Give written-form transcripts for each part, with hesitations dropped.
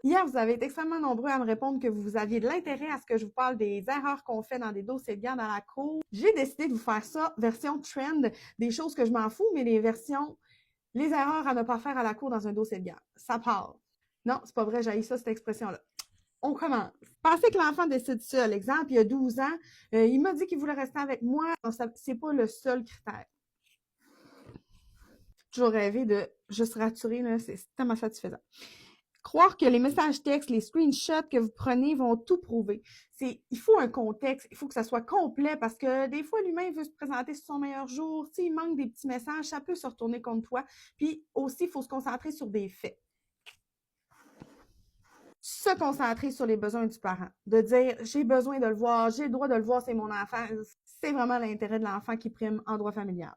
Hier, vous avez été extrêmement nombreux à me répondre que vous aviez de l'intérêt à ce que je vous parle des erreurs qu'on fait dans des dossiers de garde à la cour. J'ai décidé de vous faire ça, version trend, des choses que je m'en fous, mais les erreurs à ne pas faire à la cour dans un dossier de garde. Ça part. Non, c'est pas vrai, j'ai ça, cette expression-là. On commence. Pensez que l'enfant décide seul. Exemple, il y a 12 ans, il m'a dit qu'il voulait rester avec moi. C'est pas le seul critère. Toujours rêvé de juste rassurer, là, c'est tellement satisfaisant. Croire que les messages textes, les screenshots que vous prenez vont tout prouver. Il faut un contexte, il faut que ça soit complet parce que des fois, l'humain veut se présenter sur son meilleur jour. S'il manque des petits messages, ça peut se retourner contre toi. Puis aussi, il faut se concentrer sur des faits. Se concentrer sur les besoins du parent. De dire, j'ai besoin de le voir, j'ai le droit de le voir, c'est mon enfant. C'est vraiment l'intérêt de l'enfant qui prime en droit familial.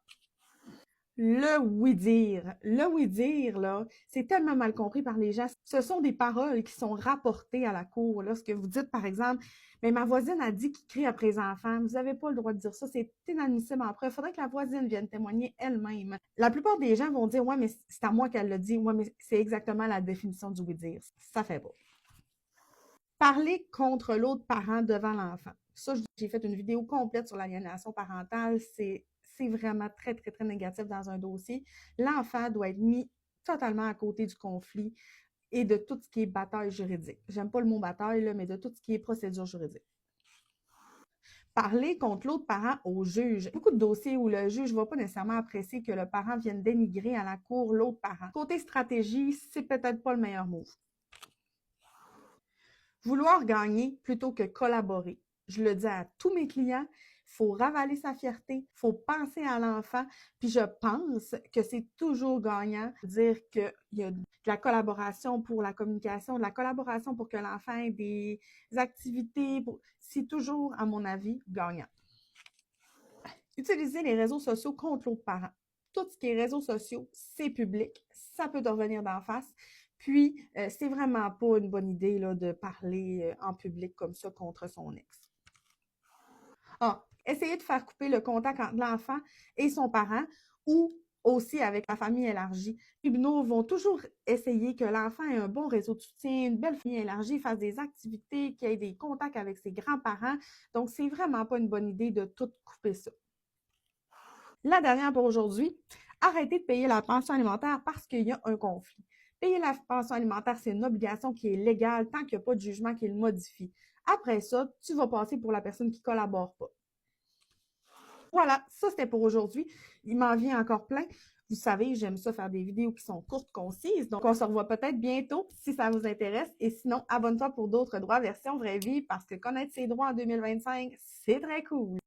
Le oui-dire. Le oui-dire, là, c'est tellement mal compris par les gens. Ce sont des paroles qui sont rapportées à la cour. Lorsque vous dites, par exemple, mais ma voisine a dit qu'il crie après les enfants. Vous n'avez pas le droit de dire ça. C'est inadmissible en preuve. Il faudrait que la voisine vienne témoigner elle-même. La plupart des gens vont dire, ouais, mais c'est à moi qu'elle l'a dit. Ouais, mais c'est exactement la définition du oui-dire. Ça fait pas. Parler contre l'autre parent devant l'enfant. Ça, j'ai fait une vidéo complète sur l'aliénation parentale. C'est vraiment très, très, très négatif dans un dossier. L'enfant doit être mis totalement à côté du conflit et de tout ce qui est bataille juridique. J'aime pas le mot bataille, là, mais de tout ce qui est procédure juridique. Parler contre l'autre parent au juge. Beaucoup de dossiers où le juge ne va pas nécessairement apprécier que le parent vienne dénigrer à la cour l'autre parent. Côté stratégie, c'est peut-être pas le meilleur move. Vouloir gagner plutôt que collaborer. Je le dis à tous mes clients, il faut ravaler sa fierté, il faut penser à l'enfant, puis je pense que c'est toujours gagnant de dire qu'il y a de la collaboration pour la communication, de la collaboration pour que l'enfant ait des activités. C'est toujours, à mon avis, gagnant. Utiliser les réseaux sociaux contre l'autre parent. Tout ce qui est réseaux sociaux, c'est public, ça peut te revenir d'en face. Puis, c'est vraiment pas une bonne idée là, de parler en public comme ça contre son ex. Essayez de faire couper le contact entre l'enfant et son parent ou aussi avec la famille élargie. Les tribunaux vont toujours essayer que l'enfant ait un bon réseau de soutien, une belle famille élargie, fasse des activités, qu'il ait des contacts avec ses grands-parents. Donc, c'est vraiment pas une bonne idée de tout couper ça. La dernière pour aujourd'hui, arrêtez de payer la pension alimentaire parce qu'il y a un conflit. Payer la pension alimentaire, c'est une obligation qui est légale tant qu'il n'y a pas de jugement qui le modifie. Après ça, tu vas passer pour la personne qui ne collabore pas. Voilà, ça c'était pour aujourd'hui. Il m'en vient encore plein. Vous savez, j'aime ça faire des vidéos qui sont courtes, concises. Donc, on se revoit peut-être bientôt si ça vous intéresse. Et sinon, abonne-toi pour d'autres droits version vraie vie parce que connaître ses droits en 2025, c'est très cool.